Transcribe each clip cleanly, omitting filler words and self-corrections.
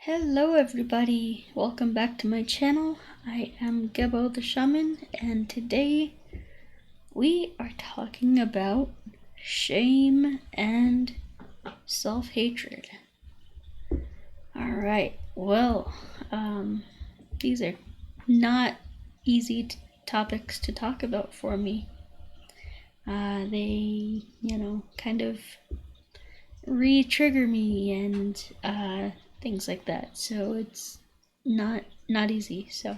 Hello everybody, welcome back to my channel. I am Gebo the Shaman, and today we are talking about shame and self-hatred. Alright, well, these are not easy topics to talk about for me. They, kind of re-trigger me and things like that. So it's not easy. So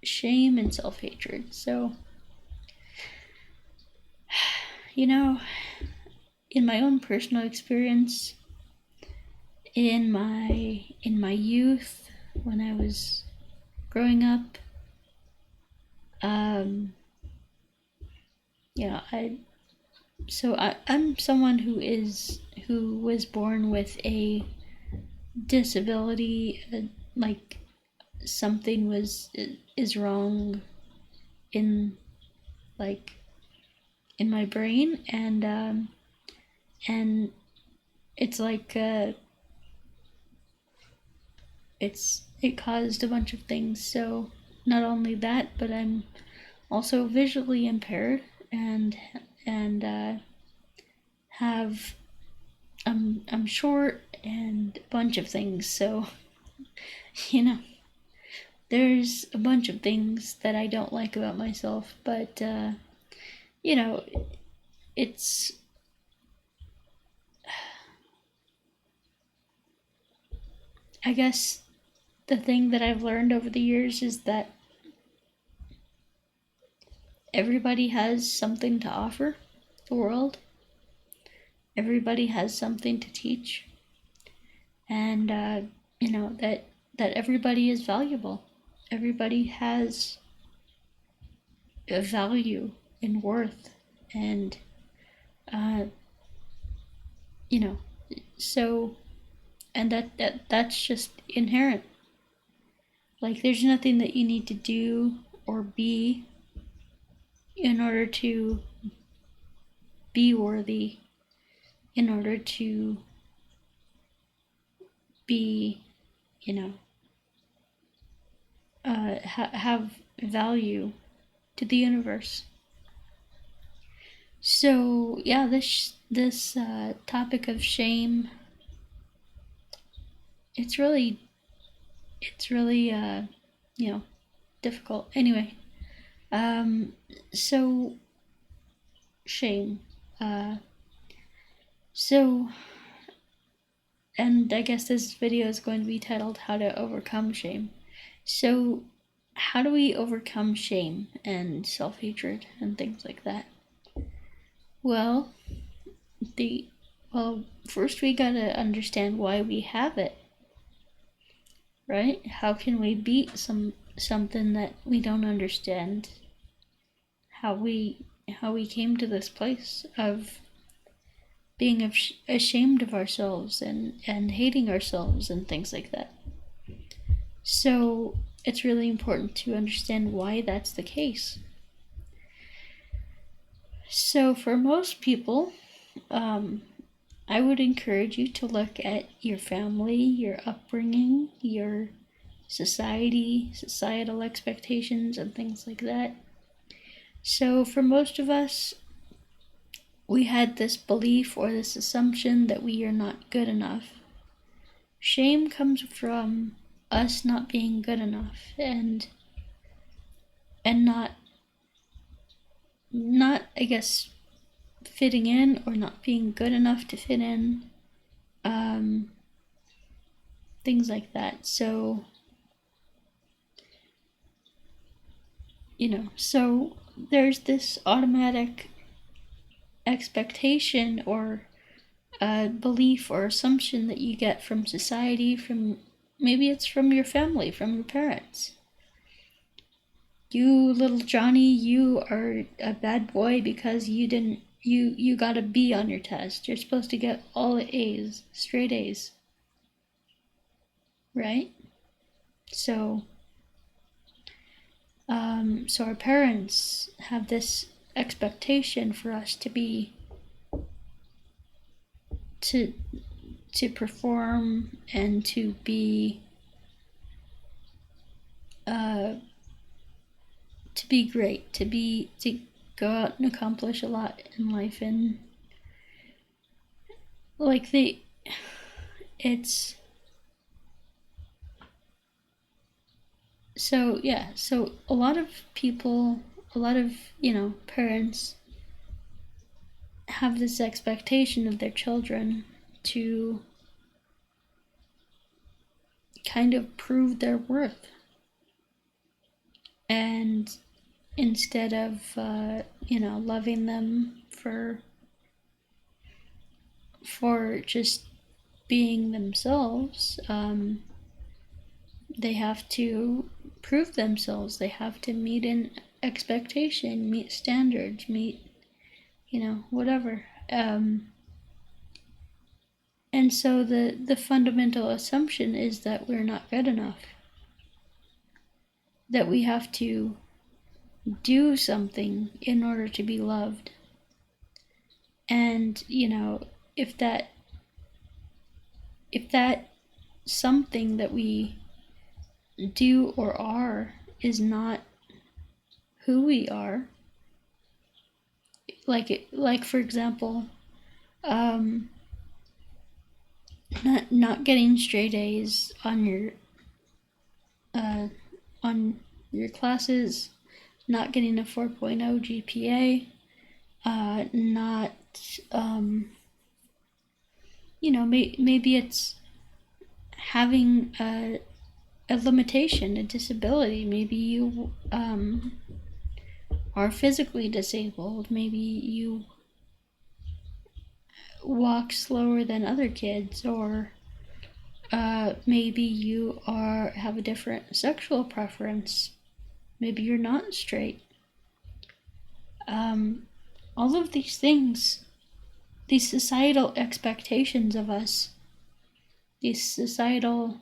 shame and self-hatred. So in my own personal experience, in my youth, when I was growing up, I'm someone who was born with a disability, like something is wrong in my brain, and it's like it caused a bunch of things. So not only that, but I'm also visually impaired and have I'm short and a bunch of things. So there's a bunch of things that I don't like about myself, but it's I guess the thing that I've learned over the years is that everybody has something to offer the world. Everybody has something to teach, and that everybody is valuable. Everybody has a value and worth, and so, and that's just inherent. Like, there's nothing that you need to do or be in order to be worthy, in order to be, have value to the universe. So yeah, this topic of shame, it's really difficult. Anyway, so shame. And I guess this video is going to be titled How to Overcome Shame. So how do we overcome shame and self-hatred and things like that? Well, first we gotta understand why we have it, right? How can we beat something that we don't understand? How we came to this place of being ashamed of ourselves and hating ourselves and things like that. So it's really important to understand why that's the case. So for most people, I would encourage you to look at your family, your upbringing, your societal expectations, and things like that. So for most of us, we had this belief or this assumption that we are not good enough. Shame comes from us not being good enough and not I guess fitting in, or not being good enough to fit in, things like that. So so there's this automatic expectation or belief or assumption that you get from society, maybe it's from your family, from your parents. You little Johnny, you are a bad boy because you got a B on your test. You're supposed to get all A's, straight A's, right? So our parents have this expectation for us to be to perform and to be great, to go out and accomplish a lot in life. And like it's so yeah, so a lot of people, a lot of parents have this expectation of their children to kind of prove their worth, and instead of loving them for just being themselves, they have to prove themselves. They have to meet an expectation, meet standards, meet whatever. And so the fundamental assumption is that we're not good enough, that we have to do something in order to be loved. And if that something that we do or are is not who we are, like for example, not getting straight A's on your classes, not getting a 4.0 GPA, not maybe it's having a limitation, a disability. Maybe you are physically disabled. Maybe you walk slower than other kids, or maybe you have a different sexual preference. Maybe you're not straight. All of these things, these societal expectations of us, these societal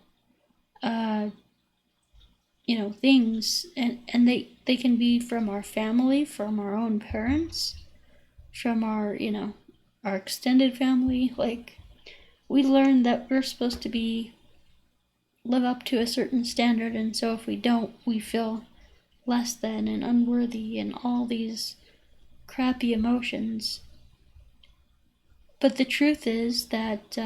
things, and they can be from our family, from our own parents, from our our extended family. Like, we learn that we're supposed to live up to a certain standard, and so if we don't, we feel less than and unworthy and all these crappy emotions. But the truth is that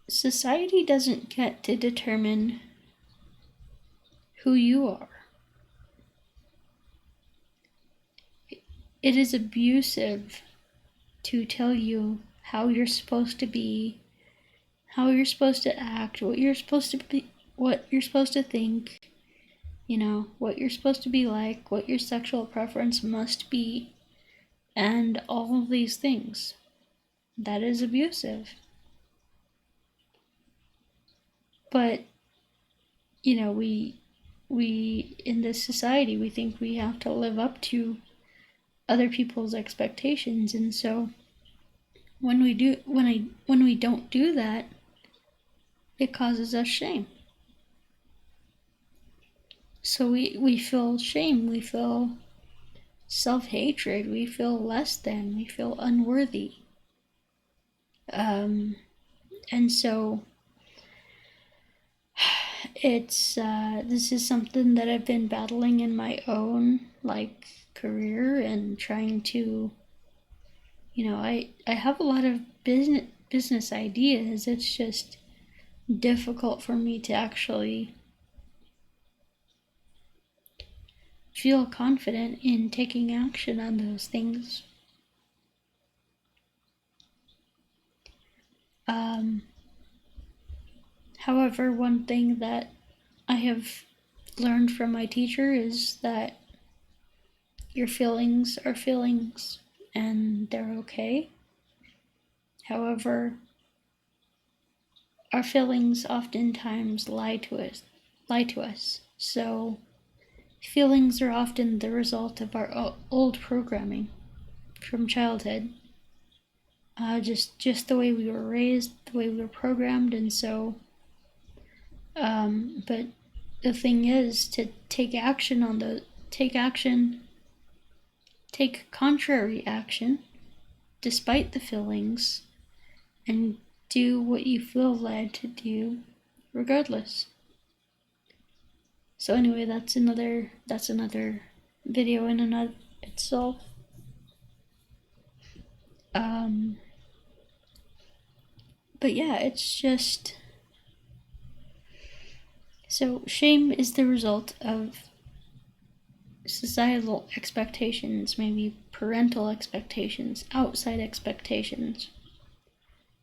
society doesn't get to determine who you are. It is abusive to tell you how you're supposed to be, how you're supposed to act, what you're supposed to be, what you're supposed to think, what you're supposed to be like, what your sexual preference must be, and all of these things. That is abusive. But we in this society, we think we have to live up to other people's expectations, and so when we don't do that, it causes us shame. So we feel shame, we feel self-hatred, we feel less than, we feel unworthy. And so it's this is something that I've been battling in my own career, and trying to I have a lot of business ideas. It's just difficult for me to actually feel confident in taking action on those things. However, one thing that I have learned from my teacher is that your feelings are feelings, and they're okay. However, our feelings oftentimes lie to us. So feelings are often the result of our old programming from childhood. Just the way we were raised, the way we were programmed. And so but the thing is to take action on take action, take contrary action, despite the feelings, and do what you feel led to do regardless. So anyway, that's another video in and of itself. But yeah, it's just, so shame is the result of societal expectations, maybe parental expectations, outside expectations.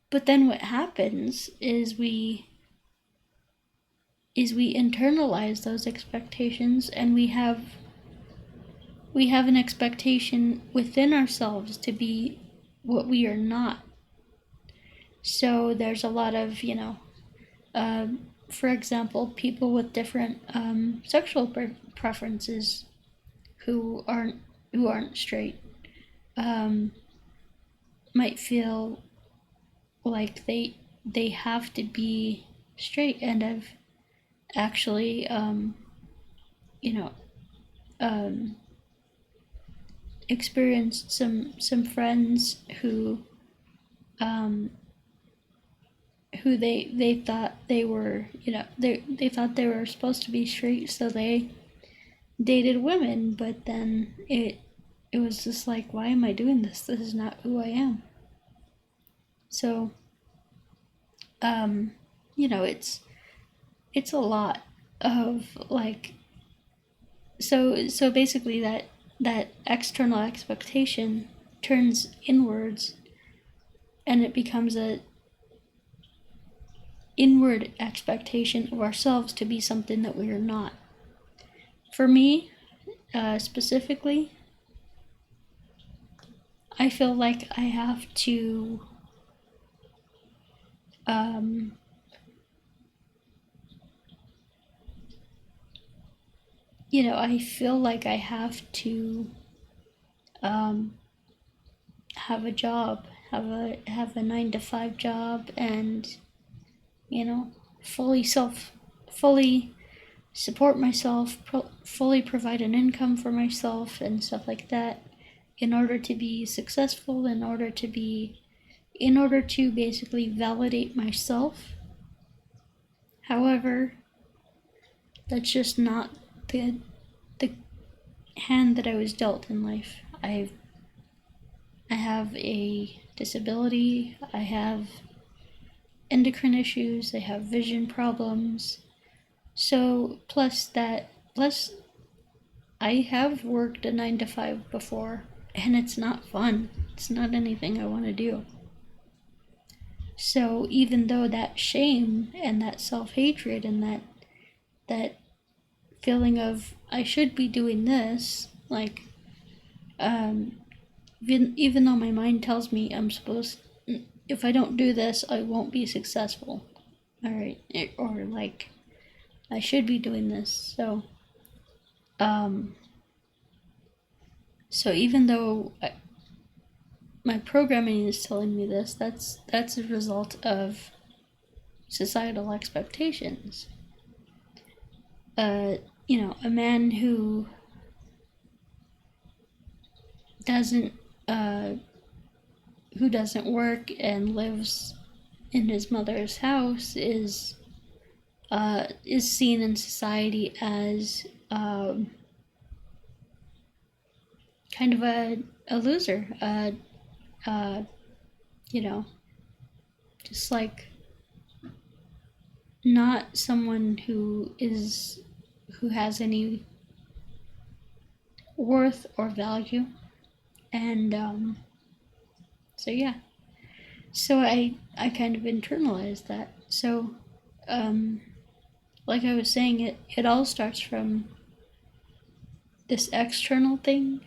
But then what happens is we internalize those expectations, and we have an expectation within ourselves to be what we are not. So there's a lot of, for example, people with different sexual preferences who aren't straight might feel like they have to be straight, and have actually experienced some friends who they thought they were, they thought they were supposed to be straight, so they dated women, but then it was just like, why am I doing this? This is not who I am. So it's a lot of like, so basically that external expectation turns inwards, and it becomes a inward expectation of ourselves to be something that we are not. For me, specifically, I feel like I have to I feel like I have to have a job, have a 9-to-5 job, and fully support myself, fully provide an income for myself and stuff like that, in order to be successful, in order to basically validate myself. However, that's just not the hand that I was dealt in life. I have a disability, I have endocrine issues, I have vision problems. So plus I have worked a 9-to-5 before, and it's not fun. It's not anything I want to do. So even though that shame and that self-hatred and that feeling of I should be doing this, like even though my mind tells me if I don't do this, I won't be successful. All right, or like I should be doing this. So even though my programming is telling me this, that's a result of societal expectations. A man who doesn't work and lives in his mother's house is seen in society as kind of a loser, just like not someone who has any worth or value. And so yeah, so I kind of internalized that. So like I was saying, it all starts from this external thing,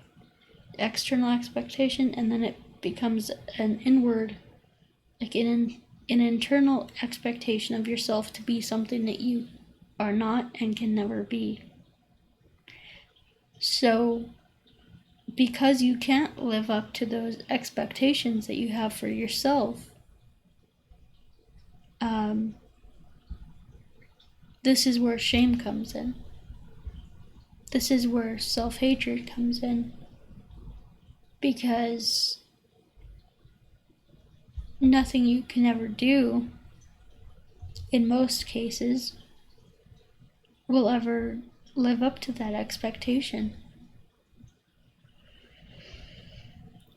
external expectation, and then it becomes an inward, like an internal expectation of yourself to be something that you are not and can never be. So because you can't live up to those expectations that you have for yourself, this is where shame comes in. this is where self-hatred comes in, because nothing you can ever do, in most cases, will ever live up to that expectation.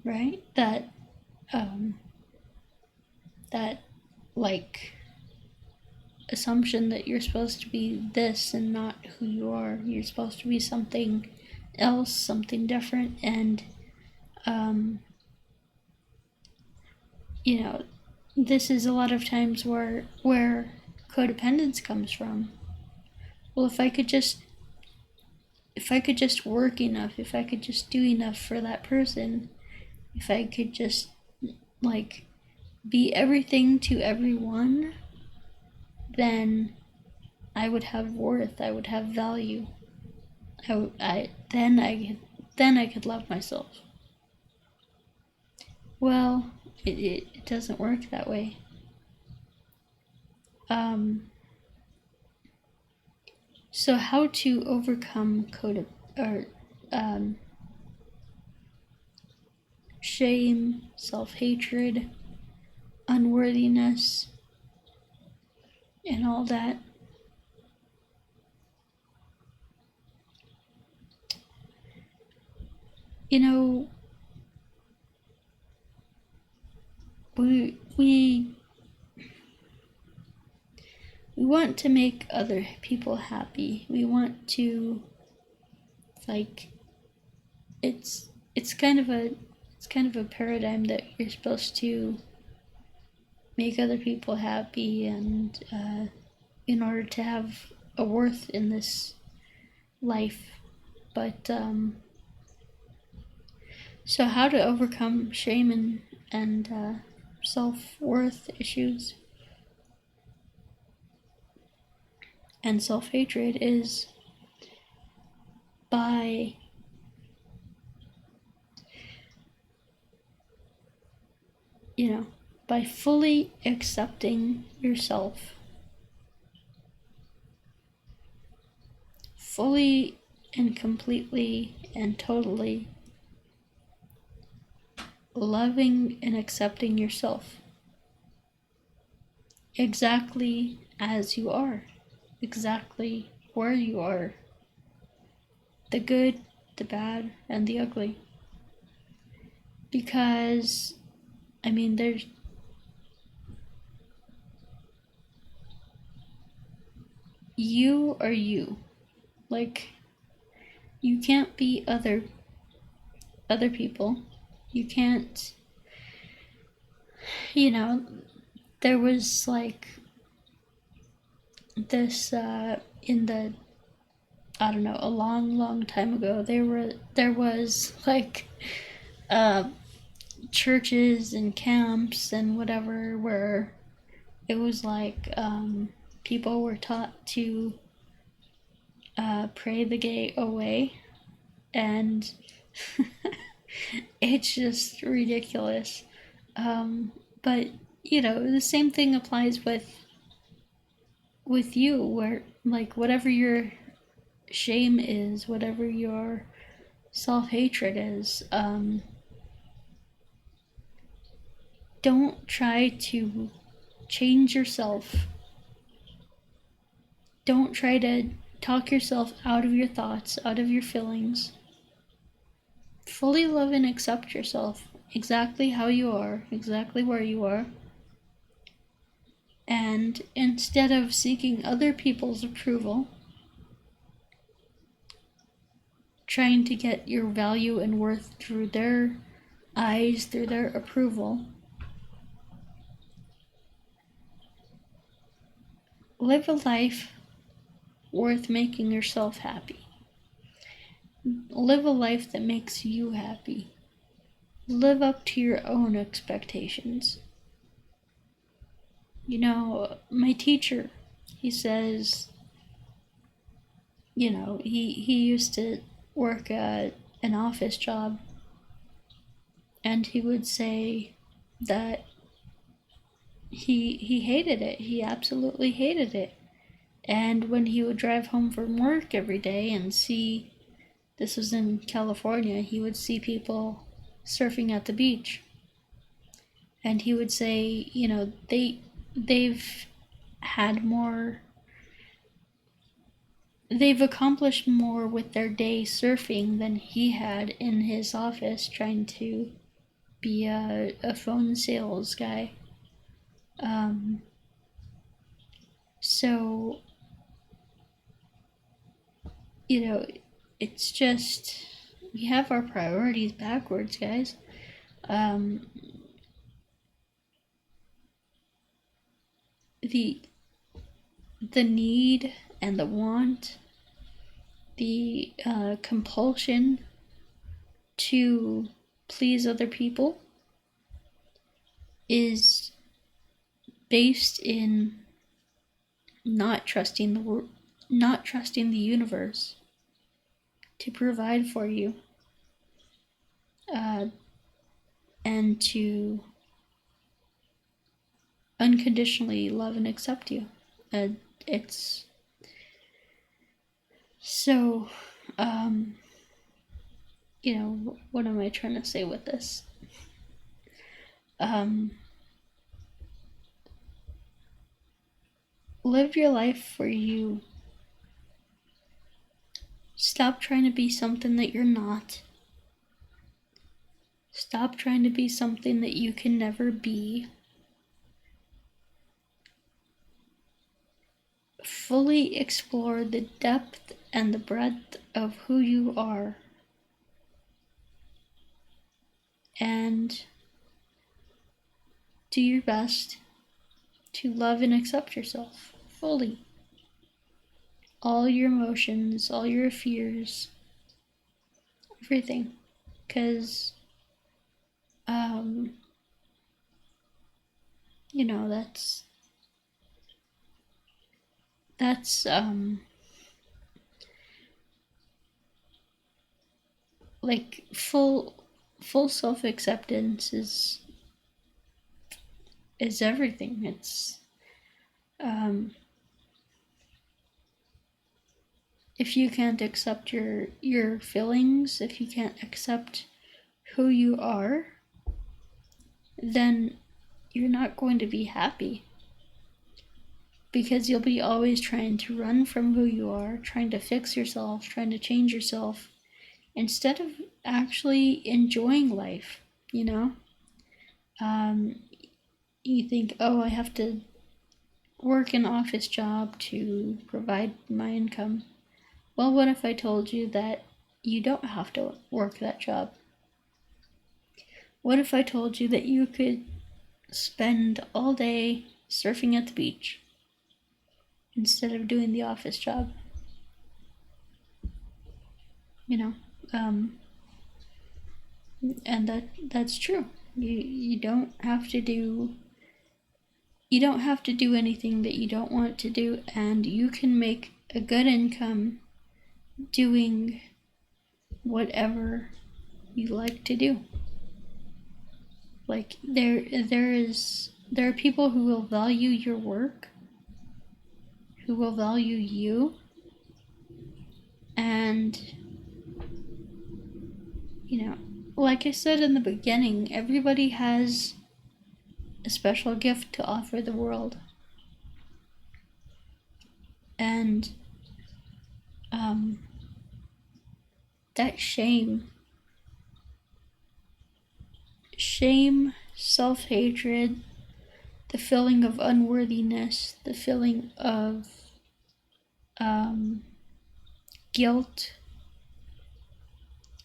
Right? That like assumption that you're supposed to be this and not who you are. You're supposed to be something else, something different, and you know, this is a lot of times where codependence comes from. Well, if I could just work enough, if I could just do enough for that person, if I could just like be everything to everyone, then I would have worth, I would have value. Then I could love myself. Well, it doesn't work that way. So how to overcome shame, self-hatred, unworthiness, and all that. You know, we want to make other people happy. We want to, like, it's kind of a paradigm that you're supposed to make other people happy, and in order to have a worth in this life. But so how to overcome shame and self-worth issues and self-hatred is by fully accepting yourself, fully and completely and totally loving and accepting yourself exactly as you are, exactly where you are, the good, the bad, and the ugly. Because, I mean, you are you. Like, you can't be other people. You can't, there was like this in the, I don't know, a long time ago, there was like churches and camps and whatever where it was like people were taught to pray the gay away, and it's just ridiculous. But the same thing applies with you, where like whatever your shame is, whatever your self-hatred is, don't try to change yourself. Don't try to talk yourself out of your thoughts, out of your feelings. Fully love and accept yourself exactly how you are, exactly where you are. And instead of seeking other people's approval, trying to get your value and worth through their eyes, through their approval, live a life worth making yourself happy. Live a life that makes you happy. Live up to your own expectations. My teacher, he says, he used to work at an office job, and he would say that he hated it. He absolutely hated it. And when he would drive home from work every day and see this was in California, he would see people surfing at the beach. And he would say, you know, they've had more, they've accomplished more with their day surfing than he had in his office trying to be a phone sales guy. So, you know, it's just, we have our priorities backwards, guys. The need and the want, the compulsion to please other people is based in not trusting the universe to provide for you, and to unconditionally love and accept you. It's so, you know, what am I trying to say with this? Live your life for you. Stop trying to be something that you're not. Stop trying to be something that you can never be. Fully explore the depth and the breadth of who you are. And do your best to love and accept yourself fully. All your emotions, all your fears, everything. Because, you know, that's like full self-acceptance is everything. It's if you can't accept your feelings, if you can't accept who you are, then you're not going to be happy, because you'll be always trying to run from who you are, trying to fix yourself, trying to change yourself, instead of actually enjoying life, you know? You think, oh, I have to work an office job to provide my income. Well, what if I told you that you don't have to work that job? What if I told you that you could spend all day surfing at the beach instead of doing the office job? You know, and that's true. You don't have to do anything that you don't want to do, and you can make a good income doing whatever you like to do. Like there are people who will value your work, who will value you, and you know, like I said in the beginning, everybody has a special gift to offer the world. And that shame, self-hatred, the feeling of unworthiness, the feeling of guilt,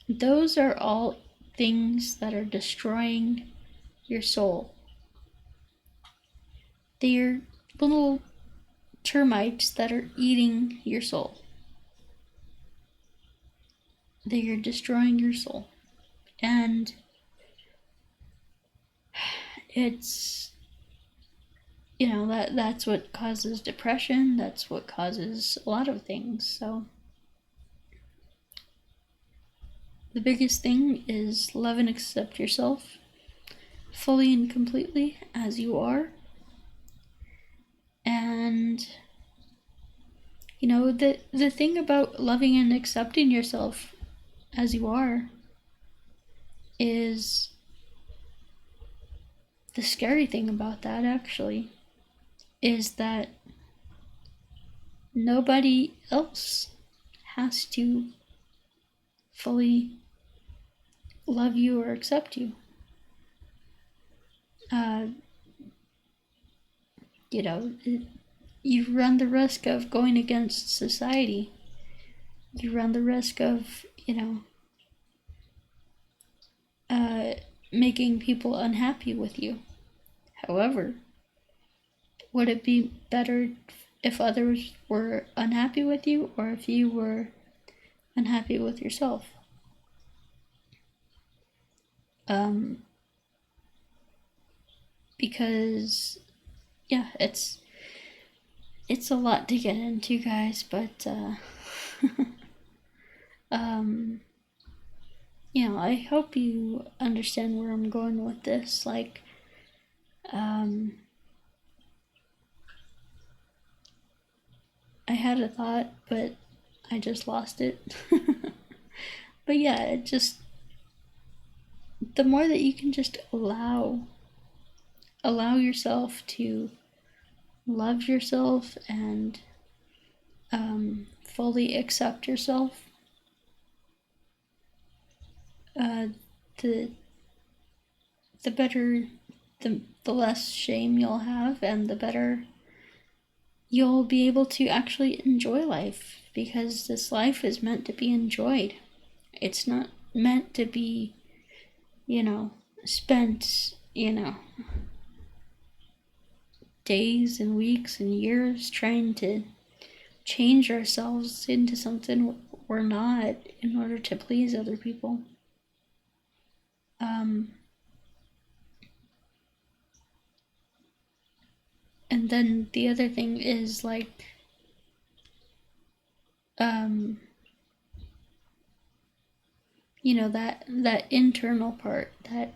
those are all things that are destroying your soul. They are little termites that are eating your soul. They are destroying your soul. And it's, you know, that's what causes depression. That's what causes a lot of things. So the biggest thing is love and accept yourself fully and completely as you are. And you know, the thing about loving and accepting yourself as you are is the scary thing about that, actually, is that nobody else has to fully love you or accept you. You know, you run the risk of going against society. You run the risk of, making people unhappy with you. However, would it be better if others were unhappy with you or if you were unhappy with yourself? Because, yeah, it's a lot to get into, guys, but, I hope you understand where I'm going with this. Like, I had a thought, but I just lost it. But yeah, it just, the more that you can just allow yourself to love yourself and fully accept yourself, the better, the less shame you'll have, and the better you'll be able to actually enjoy life, because this life is meant to be enjoyed. It's not meant to be, spent, days and weeks and years trying to change ourselves into something we're not in order to please other people. And then the other thing is, like, that internal part, that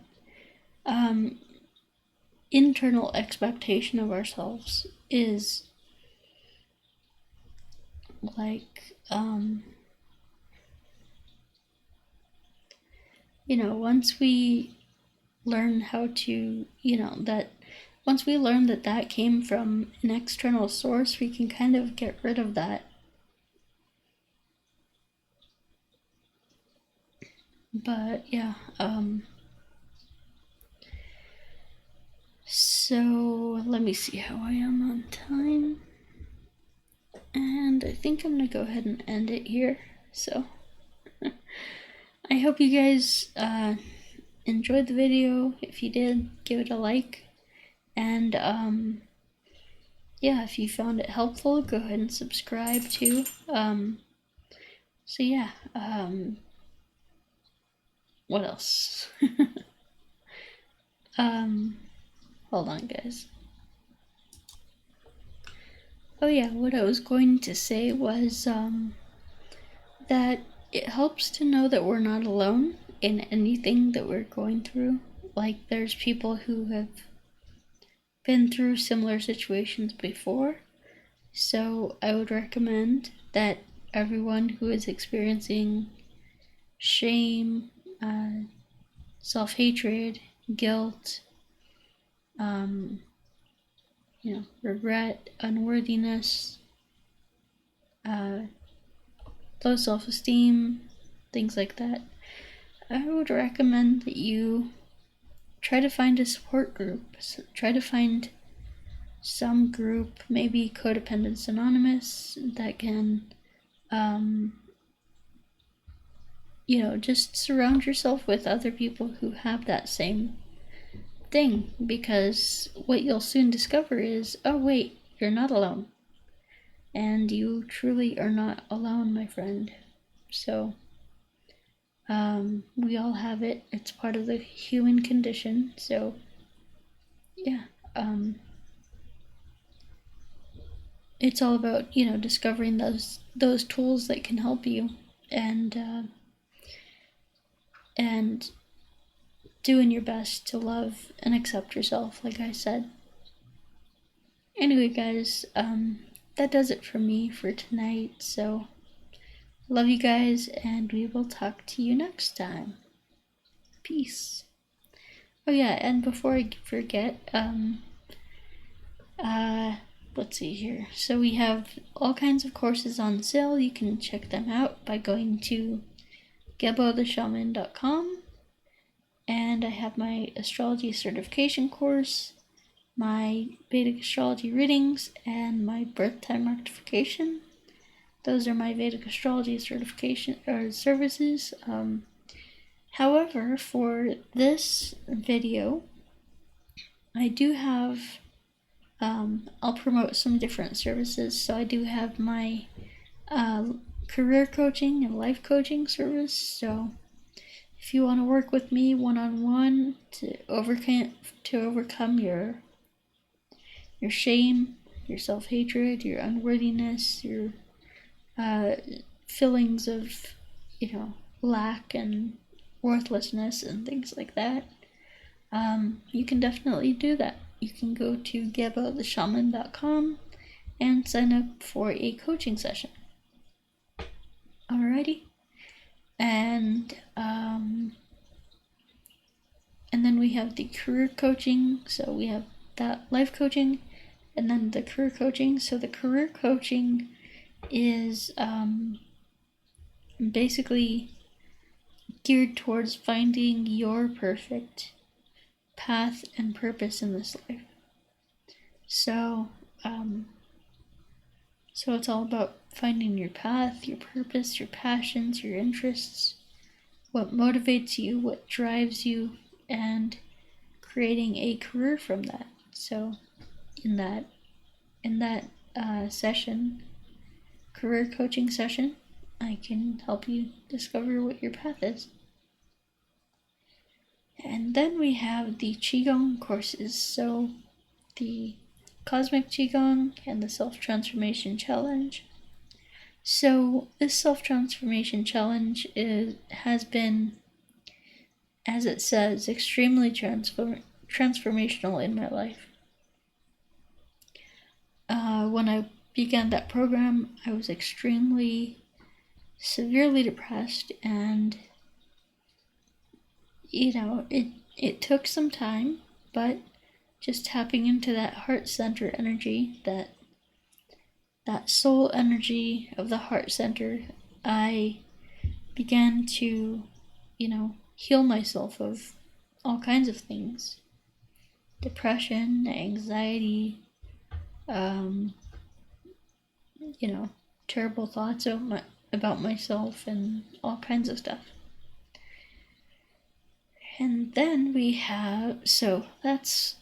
internal expectation of ourselves is like, once we learn how to, once we learn that came from an external source, we can kind of get rid of that. But yeah, so let me see how I am on time. And I think I'm gonna go ahead and end it here. So I hope you guys enjoyed the video. If you did, give it a like. And yeah, if you found it helpful, go ahead and subscribe too. So yeah, what else? Hold on, guys. Oh yeah, what I was going to say was that it helps to know that we're not alone in anything that we're going through. Like, there's people who have been through similar situations before, so I would recommend that everyone who is experiencing shame, self-hatred, guilt, regret, unworthiness, low self-esteem, things like that, I would recommend that you try to find a support group. Try to find some group, maybe Codependence Anonymous, that can, just surround yourself with other people who have that same thing, because what you'll soon discover is, oh wait, you're not alone. And you truly are not alone, my friend. So, we all have it. It's part of the human condition. So, yeah, it's all about, discovering those tools that can help you, and doing your best to love and accept yourself, like I said. Anyway, guys, that does it for me for tonight. So Love you guys, and we will talk to you next time. Peace. Oh yeah, and before I forget, let's see here. So we have all kinds of courses on sale. You can check them out by going to GeboTheShaman.com. And I have my astrology certification course, my Vedic astrology readings, and my birth time rectification. Those are my Vedic astrology certification or services. However, for this video, I do have, I'll promote some different services. So I do have my career coaching and life coaching service. So if you want to work with me one-on-one to overcome your shame, your self-hatred, your unworthiness, your feelings of, lack and worthlessness and things like that, you can definitely do that. You can go to GeboTheShaman.com and sign up for a coaching session. Alrighty. And then we have the career coaching. So we have that life coaching and then the career coaching. So the career coaching is basically geared towards finding your perfect path and purpose in this life. So it's all about finding your path, your purpose, your passions, your interests, what motivates you, what drives you, and creating a career from that. So in that session, career coaching session, I can help you discover what your path is. And then we have the Qigong courses. So the Cosmic Qigong and the Self-Transformation Challenge. So this Self-Transformation Challenge has been, as it says, extremely transformational in my life. When I began that program, I was extremely severely depressed, and it took some time, but just tapping into that heart center energy, that soul energy of the heart center, I began to, heal myself of all kinds of things. Depression, anxiety, terrible thoughts about myself and all kinds of stuff. And then we have, so that's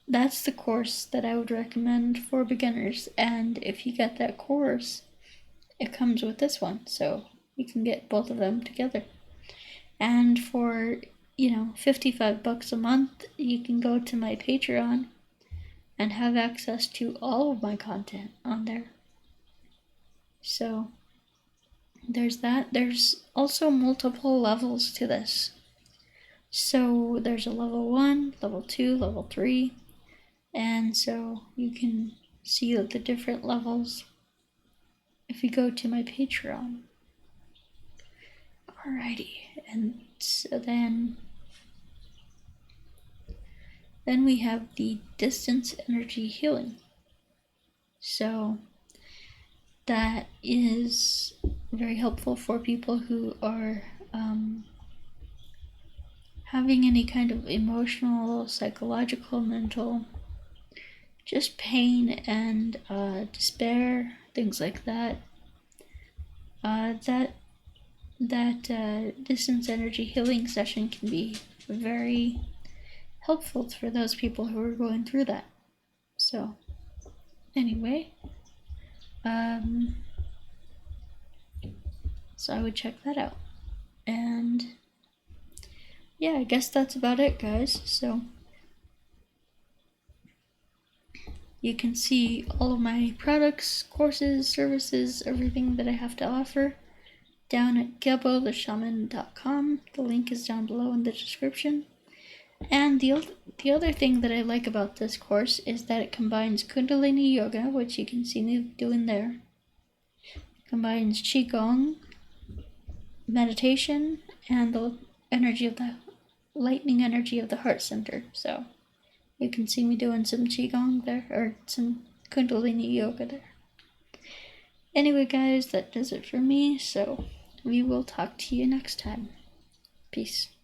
the course that I would recommend for beginners. And if you get that course, it comes with this one, so you can get both of them together. And for, $55 a month, you can go to my Patreon and have access to all of my content on there. So there's that. There's also multiple levels to this. So there's a level 1, level 2, level 3, and so you can see the different levels if you go to my Patreon. Alrighty, and so then we have the distance energy healing. So that is very helpful for people who are having any kind of emotional, psychological, mental, just pain and despair, things like that. That distance energy healing session can be very helpful for those people who are going through that. So anyway, so I would check that out. And yeah, I guess that's about it, guys. So you can see all of my products, courses, services, everything that I have to offer down at GeboTheShaman.com. The link is down below in the description. And the other thing that I like about this course is that it combines Kundalini Yoga, which you can see me doing there. It combines Qigong, meditation and the energy of the lightning energy of the heart center. So you can see me doing some qigong there, or some kundalini yoga there. Anyway, guys, that does it for me. So we will talk to you next time. Peace.